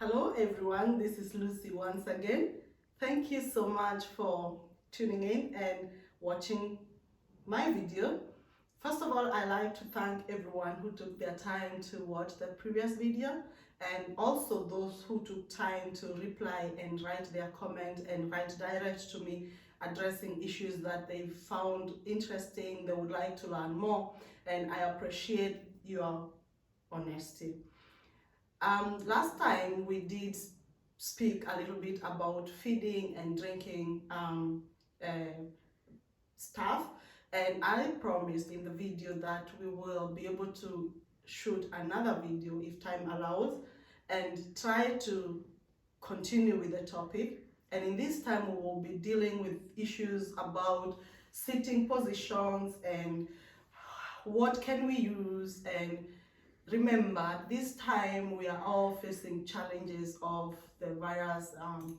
Hello everyone, this is Lucy once again. Thank you so much for tuning in and watching my video. First of all, I like to thank everyone who took their time to watch the previous video, and also those who took time to reply and write their comment and write direct to me addressing issues that they found interesting, they would like to learn more, and I appreciate your honesty. Last time we did speak a little bit about feeding and drinking stuff, and I promised in the video that we will be able to shoot another video if time allows and try to continue with the topic. And in this time we will be dealing with issues about sitting positions and what can we use. And remember, this time we are all facing challenges of the virus,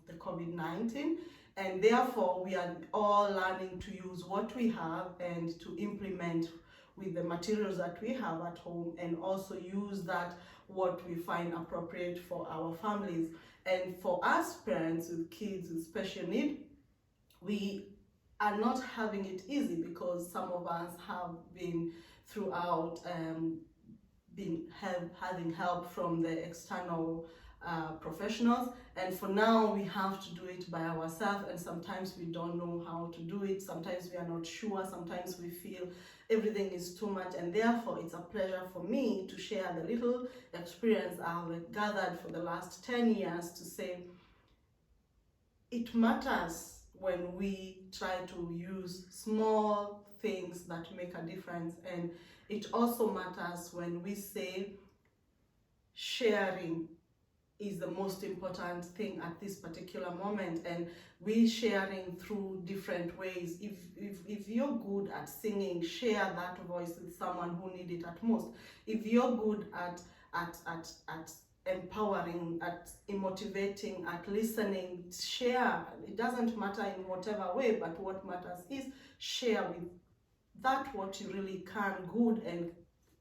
the COVID-19, and therefore we are all learning to use what we have and to implement with the materials that we have at home, and also use that what we find appropriate for our families. And for us parents with kids with special need, we are not having it easy because some of us have been throughout having help from the external professionals, and for now we have to do it by ourselves, and sometimes we don't know how to do it, sometimes we are not sure, sometimes we feel everything is too much, and therefore it's a pleasure for me to share the little experience I've gathered for the last 10 years to say it matters when we try to use small things that make a difference, and it also matters when we say sharing is the most important thing at this particular moment, and we sharing through different ways. If you're good at singing, share that voice with someone who needs it at most. If you're good at empowering, at motivating, at listening, share. It doesn't matter in whatever way, but what matters is share with that what you really can good and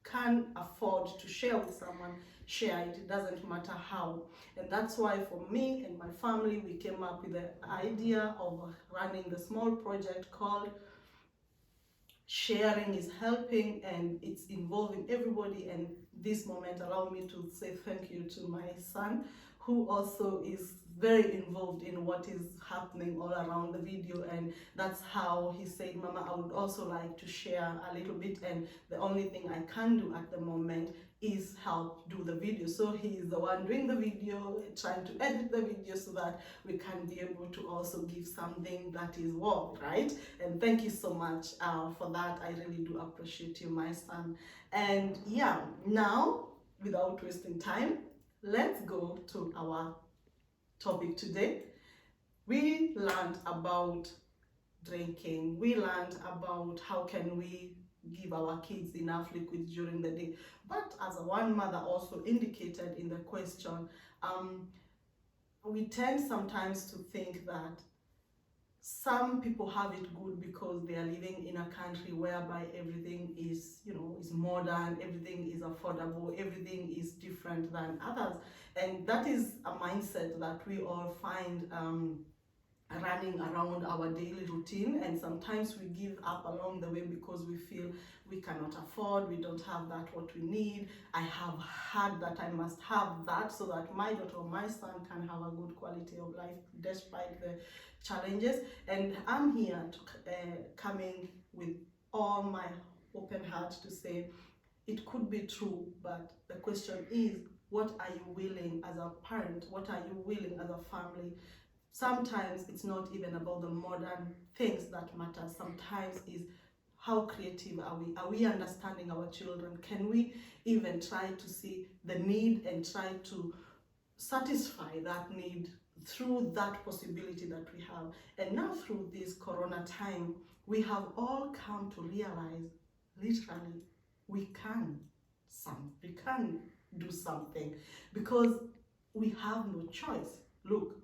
can afford to share with someone. Share it. It doesn't matter how. And that's why for me and my family, we came up with the idea of running the small project called Sharing is Helping, and it's involving everybody. And this moment allow me to say thank you to my son, who also is very involved in what is happening all around the video. And that's how he said, Mama, I would also like to share a little bit, and the only thing I can do at the moment is help do the video. So he is the one doing the video, trying to edit the video so that we can be able to also give something that is worth, right? And thank you so much for that. I really do appreciate you, my son. And yeah, now without wasting time, let's go to our topic today. We learned about drinking. We learned about how can we give our kids enough liquids during the day. But as one mother also indicated in the question, we tend sometimes to think that some people have it good because they are living in a country whereby everything is, is modern, everything is affordable, everything is different than others. And that is a mindset that we all find running around our daily routine, and sometimes we give up along the way because we feel we cannot afford, we don't have that what we need. I have heard that I must have that so that my daughter or my son can have a good quality of life despite the challenges. And I'm here to coming with all my open heart to say it could be true, but the question is, what are you willing as a parent, what are you willing as a family? Sometimes it's not even about the modern things that matter. Sometimes is how creative are we? Are we understanding our children? Can we even try to see the need and try to satisfy that need through that possibility that we have? And now through this corona time, we have all come to realize literally we can do something because we have no choice. Look,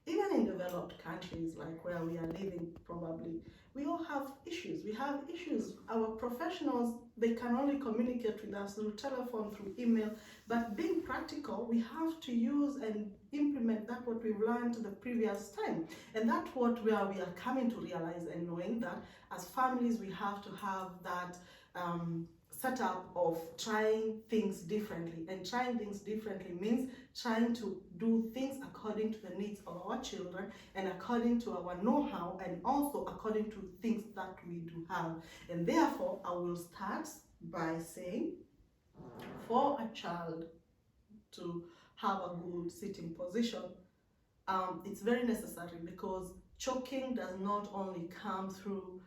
Even in developed countries like where we are living, probably, we all have issues. We have issues. Our professionals, they can only communicate with us through telephone, through email, but being practical, we have to use and implement that what we've learned the previous time. And that's what we are coming to realize, and knowing that as families, we have to have that setup of trying things differently. And trying things differently means trying to do things according to the needs of our children and according to our know-how, and also according to things that we do have. And therefore, I will start by saying, for a child to have a good sitting position, it's very necessary, because choking does not only come through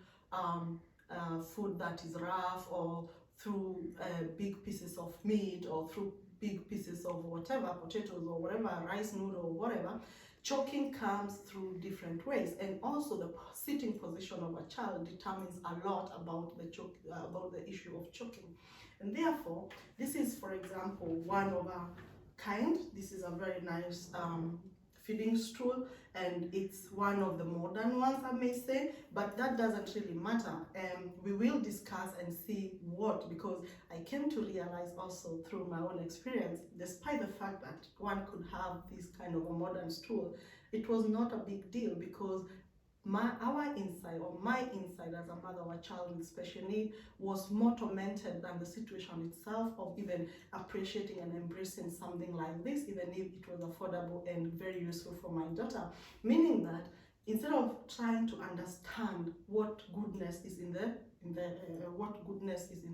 food that is rough, or through big pieces of meat, or through big pieces of whatever, potatoes or whatever, rice noodle or whatever. Choking comes through different ways, and also the sitting position of a child determines a lot about the issue of choking. And therefore, this is, for example, one of a kind. This is a very nice feeding stool, and it's one of the modern ones, I may say, but that doesn't really matter. We will discuss and see what, because I came to realize also through my own experience, despite the fact that one could have this kind of a modern stool, it was not a big deal, because my inside as a mother of a child with special need was more tormented than the situation itself of even appreciating and embracing something like this, even if it was affordable and very useful for my daughter. Meaning that instead of trying to understand what goodness is in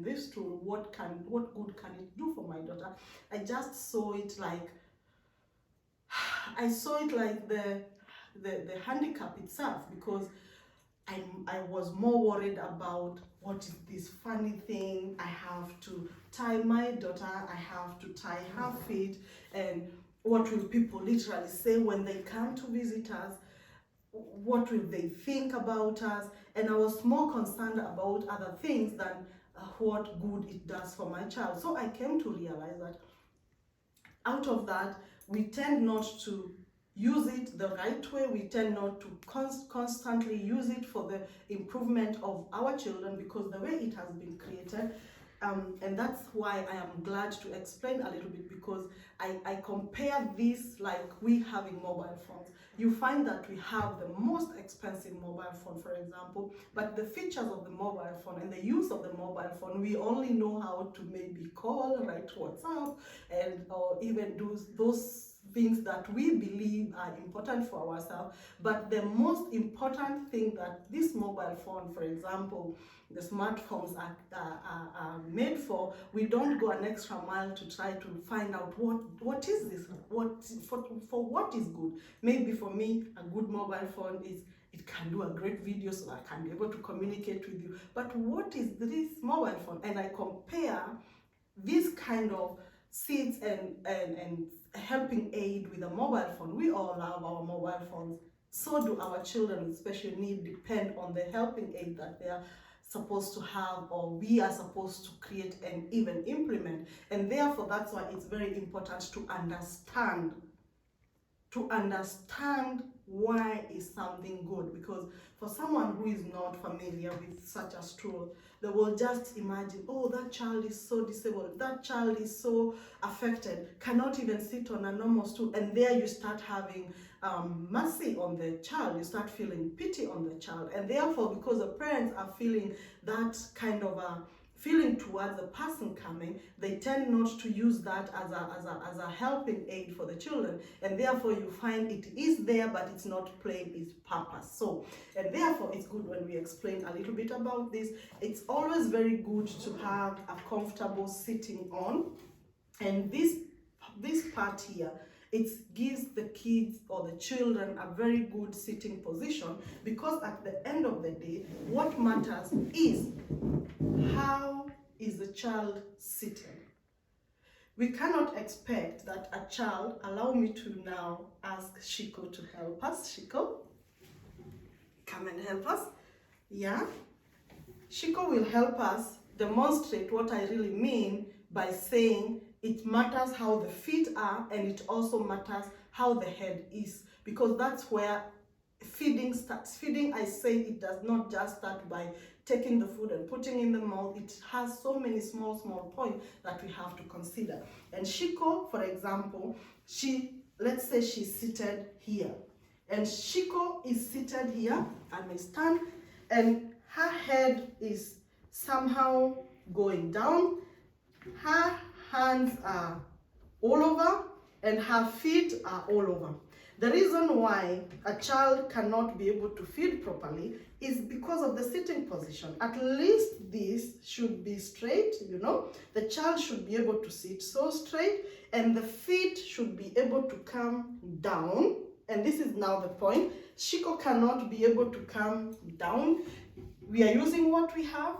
this tool, what good can it do for my daughter, I just saw it like the handicap itself, because I was more worried about what is this funny thing. I have to tie my daughter, I have to tie her feet, and what will people literally say when they come to visit us? What will they think about us? And I was more concerned about other things than what good it does for my child. So I came to realize that out of that, we tend not to use it the right way. We tend not to constantly use it for the improvement of our children, because the way it has been created, and that's why I am glad to explain a little bit, because I compare this like we having mobile phones. You find that we have the most expensive mobile phone, for example, but the features of the mobile phone and the use of the mobile phone, we only know how to maybe call, write WhatsApp, and or even do those things that we believe are important for ourselves. But the most important thing that this mobile phone, for example, the smartphones are made for, we don't go an extra mile to try to find out what is this, for what is good. Maybe for me, a good mobile phone is it can do a great video, so I can be able to communicate with you. But what is this mobile phone? And I compare this kind of seeds and helping aid with a mobile phone. We all love our mobile phones. So do our children with special need depend on the helping aid that they are supposed to have, or we are supposed to create and even implement. And therefore, that's why it's very important to understand why is something good. Because for someone who is not familiar with such a stool, they will just imagine, oh, that child is so disabled, that child is so affected, cannot even sit on a normal stool. And there you start having mercy on the child, you start feeling pity on the child. And therefore, because the parents are feeling that kind of a feeling towards the person coming, they tend not to use that as a helping aid for the children, and therefore you find it is there, but it's not playing its purpose. So, and therefore it's good when we explain a little bit about this. It's always very good to have a comfortable sitting on, and this part here, it gives the kids or the children a very good sitting position, because at the end of the day, what matters is how is the child sitting. We cannot expect that a child, allow me to now ask Shiko to help us. Shiko, come and help us. Yeah, Shiko will help us demonstrate what I really mean by saying it matters how the feet are, and it also matters how the head is. because that's where feeding starts. Feeding, I say, it does not just start by taking the food and putting in the mouth. It has so many small points that we have to consider. And Shiko, for example, let's say she's seated here, and Shiko is seated here. I may stand, and her head is somehow going down, her hands are all over, and her feet are all over. The reason why a child cannot be able to feed properly is because of the sitting position. At least this should be straight, you know. The child should be able to sit so straight, and the feet should be able to come down. And this is now the point. Shiko cannot be able to come down. We are using what we have.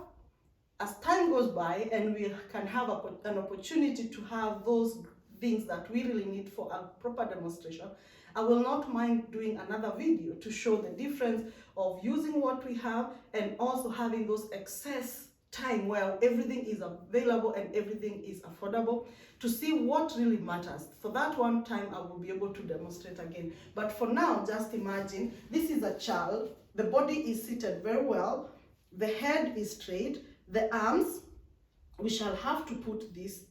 As time goes by and we can have an opportunity to have those things that we really need for a proper demonstration, I will not mind doing another video to show the difference of using what we have and also having those excess time where everything is available and everything is affordable, to see what really matters. For that one time, I will be able to demonstrate again. But for now, just imagine, this is a child, the body is seated very well, the head is straight, the arms, we shall have to put this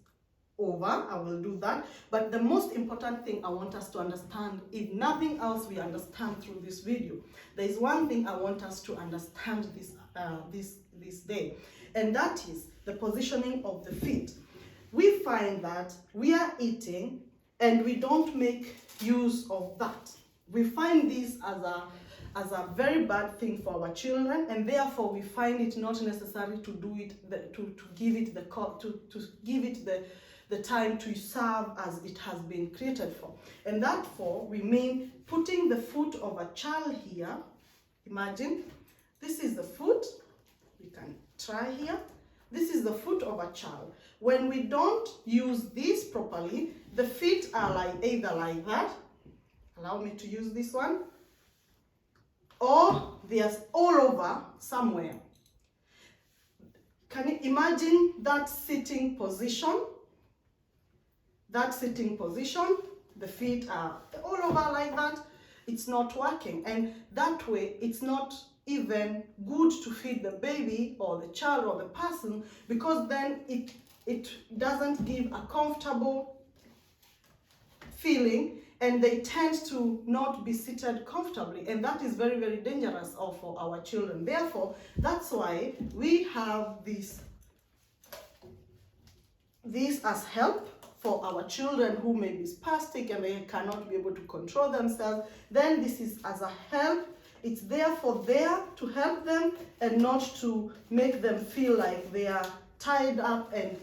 over. I will do that. But the most important thing I want us to understand, if nothing else we understand through this video, there is one thing I want us to understand this day, and that is the positioning of the feet. We find that we are eating and we don't make use of that. We find this as a very bad thing for our children, and therefore we find it not necessary to do it, to give it the time to serve as it has been created for. And therefore we mean putting the foot of a child here. Imagine this is the foot. We can try here. This is the foot of a child. When we don't use this properly, the feet are either like that. Allow me to use this one. Or they're all over somewhere. Can you imagine that sitting position? That sitting position, the feet are all over like that. It's not working, and that way it's not even good to feed the baby or the child or the person, because then it doesn't give a comfortable feeling, and they tend to not be seated comfortably, and that is very, very dangerous for our children. Therefore, that's why we have this as help for our children who may be spastic and they cannot be able to control themselves. Then this is as a help. It's there to help them and not to make them feel like they are tied up and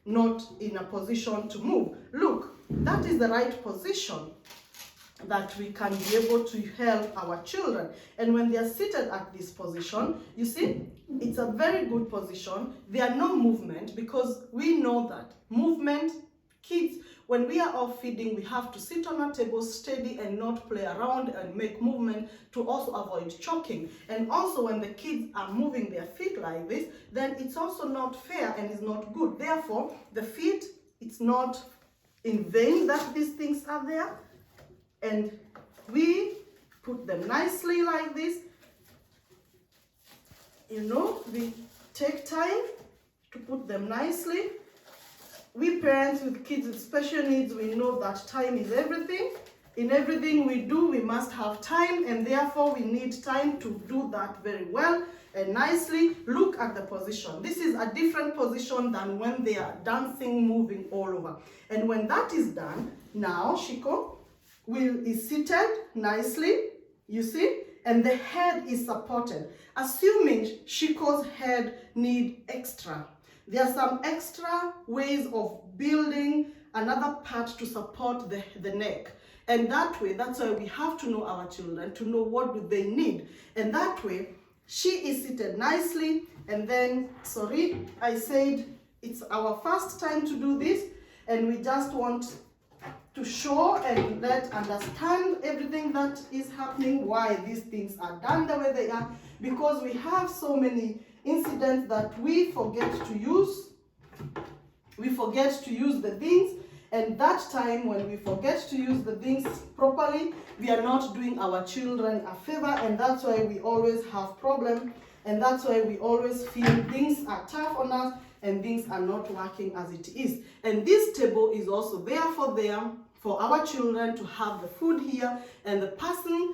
not in a position to move. Look, that is the right position that we can be able to help our children. And when they are seated at this position, you see, it's a very good position. There are no movement, because we know that movement, kids, when we are off feeding, we have to sit on a table steady and not play around and make movement to also avoid choking. And also when the kids are moving their feet like this, then it's also not fair and is not good. Therefore, the feet, it's not in vain that these things are there. And we put them nicely like this. You know, we take time to put them nicely. We parents with kids with special needs, we know that time is everything. In everything we do, we must have time, and therefore we need time to do that very well and nicely. Look at the position. This is a different position than when they are dancing, moving all over. And when that is done, now Shiko is seated nicely, you see, and the head is supported. Assuming Shiko's head need extra, there are some extra ways of building another part to support the neck. And that way, that's why we have to know our children, to know what do they need. And that way, she is seated nicely. And then, sorry, I said it's our first time to do this, and we just want to show and understand everything that is happening, why these things are done the way they are, because we have so many incidents that we forget to use. We forget to use the things, And that time when we forget to use the things properly, we are not doing our children a favor, and that's why we always have problems, and that's why we always feel things are tough on us and things are not working as it is. And this table is also there for them, for our children to have the food here, and the person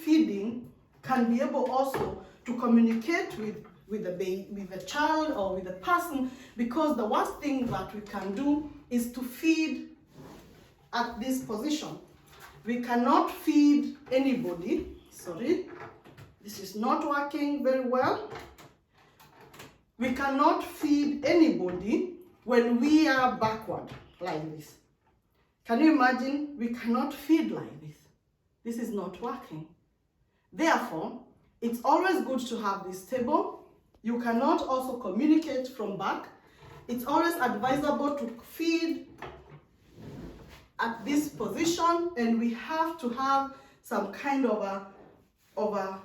feeding can be able also to communicate with the child or with the person, because the worst thing that we can do is to feed at this position. We cannot feed anybody. Sorry, this is not working very well. We cannot feed anybody when we are backward like this. Can you imagine? We cannot feed like this. This is not working. Therefore, it's always good to have this table. You cannot also communicate from back. It's always advisable to feed at this position, and we have to have some kind of a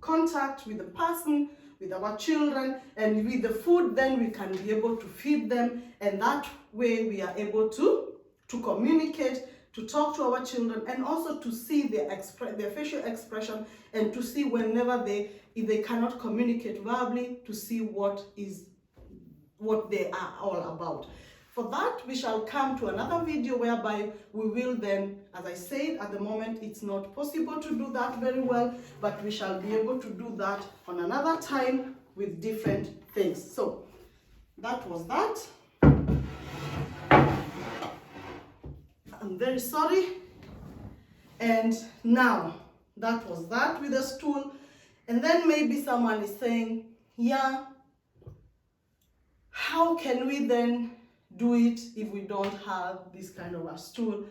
contact with the person, with our children, and with the food. Then we can be able to feed them, and that way we are able to communicate, to talk to our children, and also to see their facial expression, and to see whenever if they cannot communicate verbally, to see what they are all about. For that, we shall come to another video whereby we will then, as I said, at the moment it's not possible to do that very well, but we shall be able to do that on another time with different things. So that was that. I'm very sorry. And now that was that with the stool. And then maybe someone is saying, yeah, how can we then do it if we don't have this kind of a stool?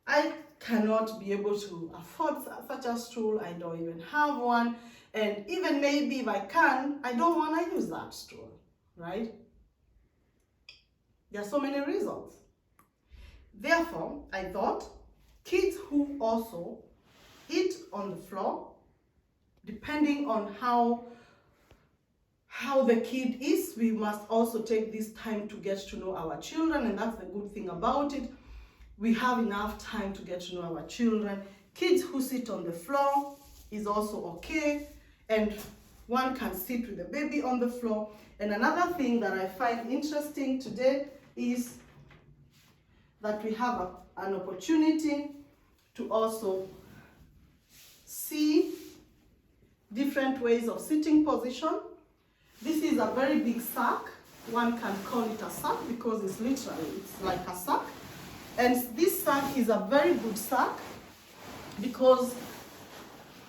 I cannot be able to afford such a stool. I don't even have one. And even maybe if I can, I don't want to use that stool, right? There are so many reasons. Therefore, I thought kids who also eat on the floor, depending on how the kid is, we must also take this time to get to know our children, and that's the good thing about it. We have enough time to get to know our children. Kids who sit on the floor is also okay, and one can sit with the baby on the floor. And another thing that I find interesting today is that we have an opportunity to also see different ways of sitting position. This is a very big sack. One can call it a sack because it's like a sack. And this sack is a very good sack because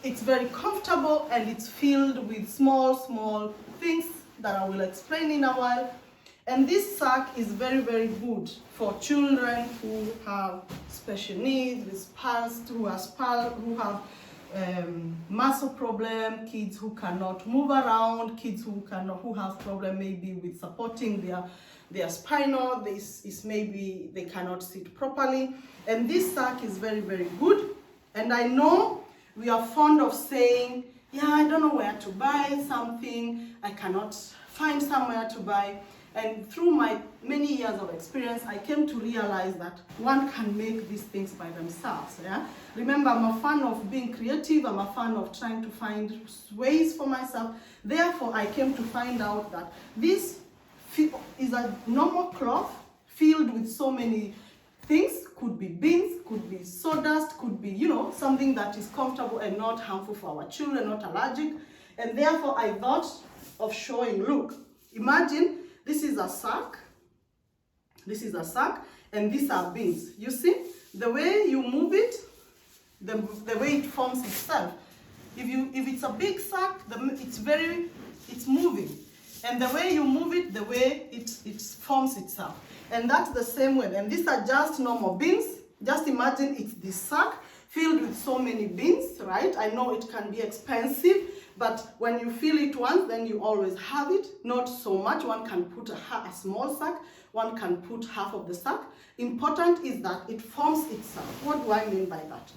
it's very comfortable and it's filled with small things that I will explain in a while. And this sack is very, very good for children who have special needs, with who have muscle problem, kids who cannot move around, kids who have problem maybe with supporting their spinal. This is maybe they cannot sit properly. And this sack is very, very good. And I know we are fond of saying, yeah, I don't know where to buy something, I cannot find somewhere to buy. And through my many years of experience, I came to realize that one can make these things by themselves. Yeah? Remember, I'm a fan of being creative. I'm a fan of trying to find ways for myself. Therefore, I came to find out that this is a normal cloth filled with so many things. Could be beans, could be sawdust, could be, something that is comfortable and not harmful for our children, not allergic. And therefore, I thought of showing, look, imagine this is a sack, and these are beans. You see, the way you move it, the way it forms itself. If it's a big sack, it's moving. And the way you move it, the way it forms itself. And that's the same way. And these are just normal beans. Just imagine it's this sack filled with so many beans, right? I know it can be expensive, but when you fill it once, then you always have it. Not so much. One can put a small sack. One can put half of the sack. Important is that it forms itself. What do I mean by that?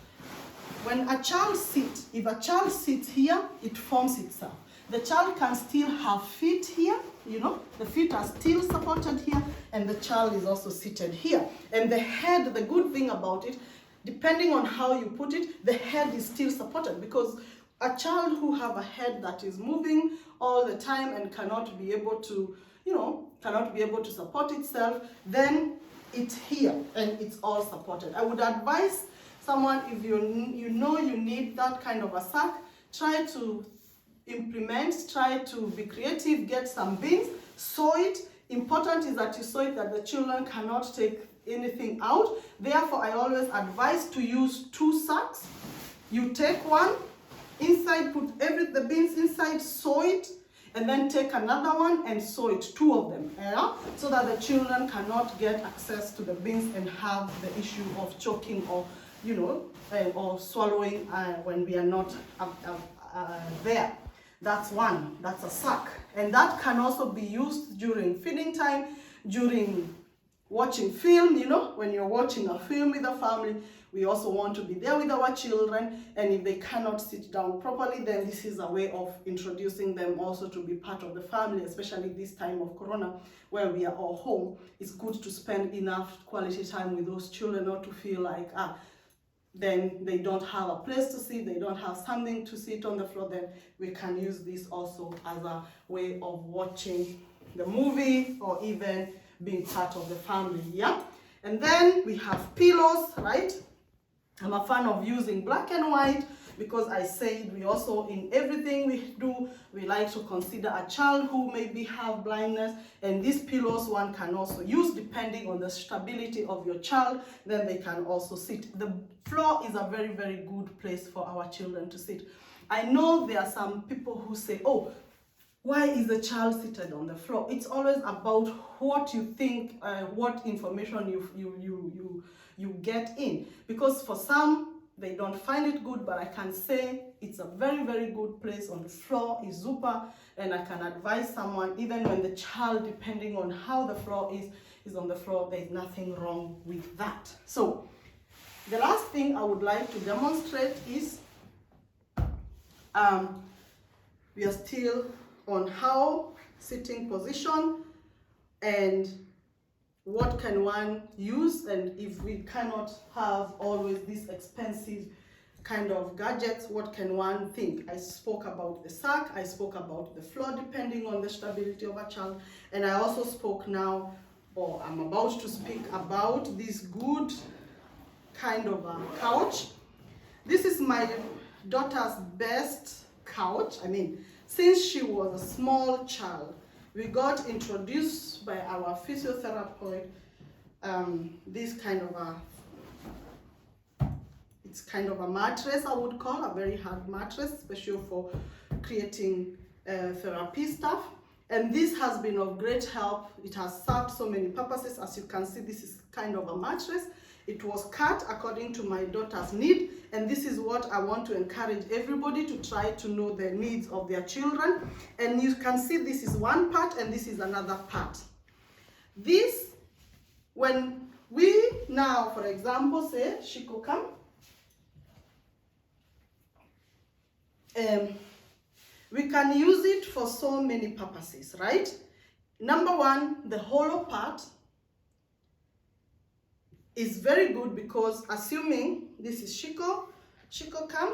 When a child sits, if a child sits here, it forms itself. The child can still have feet here, you know, the feet are still supported here, and the child is also seated here. And the head, the good thing about it, depending on how you put it, the head is still supported, because a child who have a head that is moving all the time and cannot be able to, you know, cannot be able to support itself, then it's here and it's all supported. I would advise someone, if you know you need that kind of a sack, try to implement, try to be creative, get some beans, sew it. Important is that you sew it that the children cannot take anything out. Therefore, I always advise to use 2 sacks. You take one, inside put the beans inside, sew it, and then take another one and sew it, 2 of them, yeah? So that the children cannot get access to the beans and have the issue of choking or, you know, or swallowing when we are not there. That's one, that's a sack. And that can also be used during feeding time, during watching film, you know, when you're watching a film with a family, we also want to be there with our children, and if they cannot sit down properly, then this is a way of introducing them also to be part of the family, especially this time of Corona, where we are all home. It's good to spend enough quality time with those children, not to feel like, then they don't have a place to sit, they don't have something to sit on the floor. Then we can use this also as a way of watching the movie or even being part of the family, yeah? And then we have pillows, right? I'm a fan of using black and white, because I said we also, in everything we do, we like to consider a child who maybe have blindness, and these pillows one can also use depending on the stability of your child, then they can also sit. The floor is a very, very good place for our children to sit. I know there are some people who say, oh, why is the child seated on the floor? It's always about what you think, what information you get in. Because for some, they don't find it good, but I can say it's a very, very good place. On the floor is super, and I can advise someone, even when the child, depending on how the floor is on the floor, there's nothing wrong with that. So the last thing I would like to demonstrate is we are still on how sitting position and what can one use, and if we cannot have always these expensive kind of gadgets, what can one think? I spoke about the sack, I spoke about the floor depending on the stability of a child, and I also spoke now, or I'm about to speak about this good kind of a couch. This is my daughter's best couch. I mean, since she was a small child, we got introduced by our physiotherapist this kind of it's kind of a mattress, I would call, a very hard mattress, especially for creating therapy stuff. And this has been of great help. It has served so many purposes. As you can see, this is kind of a mattress. It was cut according to my daughter's need, and this is what I want to encourage everybody to try to know the needs of their children. And you can see this is one part and this is another part. This, when we now, for example, say, Shiko, come. We can use it for so many purposes, right? Number one, the hollow part is very good, because assuming this is Shiko come,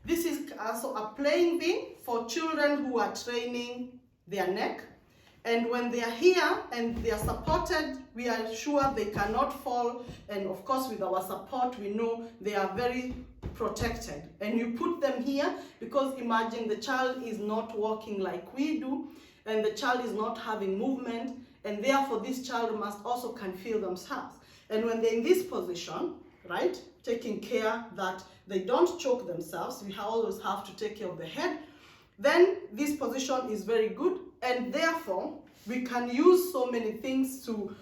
this is also a playing thing for children who are training their neck. And when they are here and they are supported, we are sure they cannot fall. And of course, with our support, we know they are very protected. And you put them here because imagine the child is not walking like we do, and the child is not having movement, and therefore this child must also can feel themselves. And when they're in this position, right, taking care that they don't choke themselves, we always have to take care of the head, then this position is very good, and therefore we can use so many things to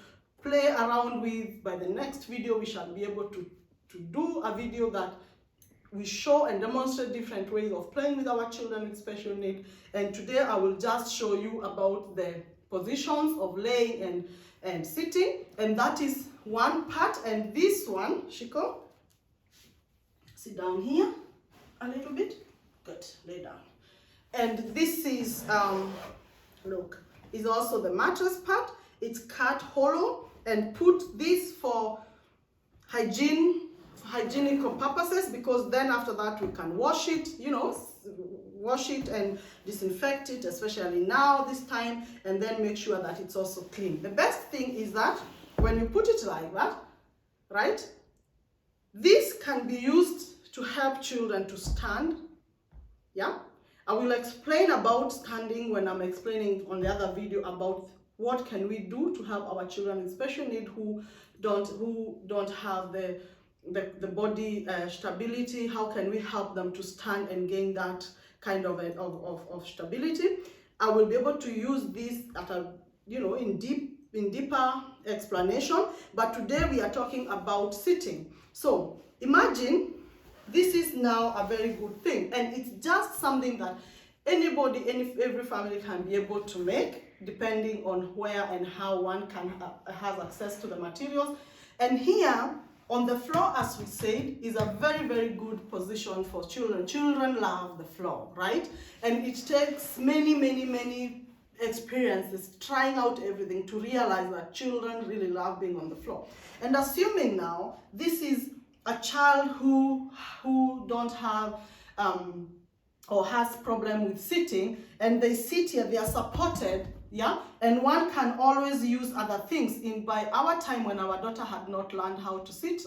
play around with. By the next video, we shall be able to do a video that we show and demonstrate different ways of playing with our children with special needs. And today I will just show you about the positions of laying and sitting, and that is one part. And this one, Shiko, sit down here a little bit. Good, lay down. And this is, look, is also the mattress part. It's cut hollow and put this for hygienical purposes, because then after that we can wash it, wash it and disinfect it, especially now this time, and then make sure that it's also clean. The best thing is that when you put it like that, right, this can be used to help children to stand. Yeah, I will explain about standing when I'm explaining on the other video about what can we do to help our children in special need who don't have the body stability. How can we help them to stand and gain that kind of stability? I will be able to use this at a in deeper explanation, but today we are talking about sitting. So imagine this is now a very good thing, and it's just something that every family can be able to make, depending on where and how one can has access to the materials. And here on the floor, as we said, is a very, very good position for children. Children love the floor, right? And it takes many experiences, trying out everything, to realize that children really love being on the floor. And assuming now this is a child who don't have or has problem with sitting, and they sit here, they are supported, yeah, and one can always use other things. By our time, when our daughter had not learned how to sit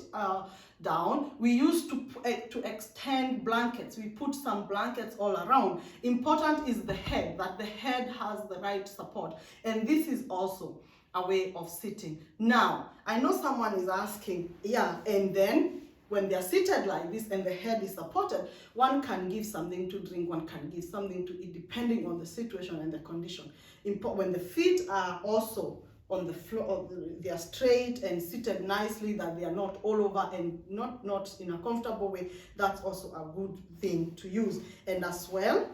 down, we used to extend blankets. We put some blankets all around. Important is the head, that the head has the right support, and this is also a way of sitting. Now, I know someone is asking, yeah, and then when they are seated like this and the head is supported, one can give something to drink, one can give something to eat, depending on the situation and the condition. When the feet are also on the floor, they are straight and seated nicely, that they are not all over and not in a comfortable way, that's also a good thing to use. And as well,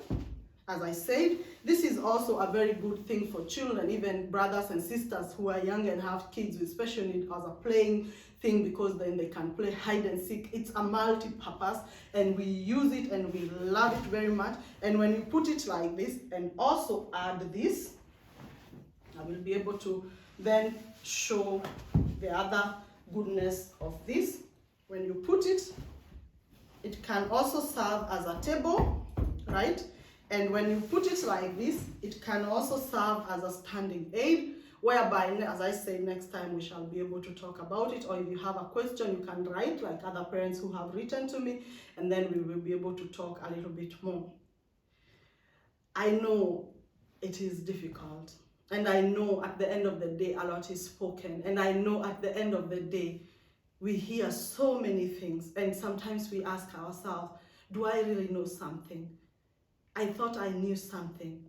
as I said, this is also a very good thing for children, even brothers and sisters who are young and have kids with special needs, as a playing thing, because then they can play hide and seek. It's a multi-purpose, and we use it and we love it very much. And when you put it like this and also add this, I will be able to then show the other goodness of this. When you put it, it can also serve as a table, right? And when you put it like this, it can also serve as a standing aid, whereby, as I said, next time we shall be able to talk about it. Or if you have a question, you can write, like other parents who have written to me, and then we will be able to talk a little bit more. I know it is difficult, and I know at the end of the day, a lot is spoken, and I know at the end of the day, we hear so many things, and sometimes we ask ourselves, do I really know something? I thought I knew something.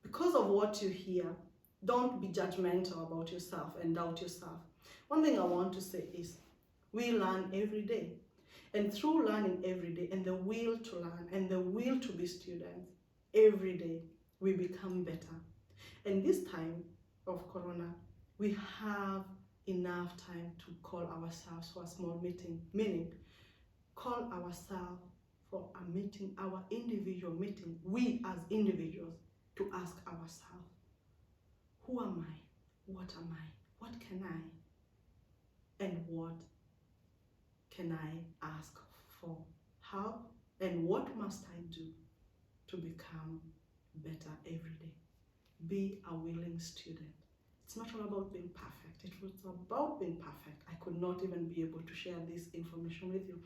Because of what you hear, don't be judgmental about yourself and doubt yourself. One thing I want to say is, we learn every day. And through learning every day, and the will to learn, and the will to be students, every day, we become better. And this time of Corona, we have enough time to call ourselves for a small meeting, meaning call ourselves for a meeting, our individual meeting, we as individuals, to ask ourselves, who am I? What am I? What can I? And what can I ask for? How and what must I do to become better every day? Be a willing student. It's not all about being perfect. It was about being perfect. I could not even be able to share this information with you.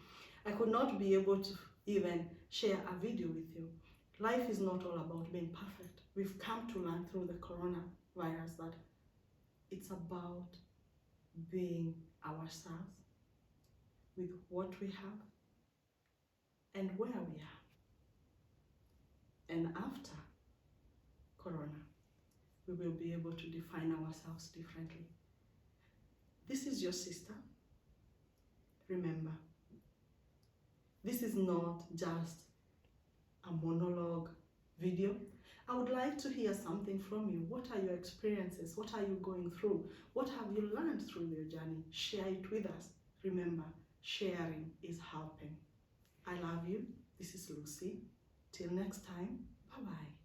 I could not be able to even share a video with you. Life is not all about being perfect. We've come to learn through the coronavirus that it's about being ourselves with what we have and where we are. And after Corona, we will be able to define ourselves differently. This is your sister. Remember, this is not just a monologue video. I would like to hear something from you. What are your experiences? What are you going through? What have you learned through your journey? Share it with us. Remember, sharing is helping. I love you. This is Lucy. Till next time, bye-bye.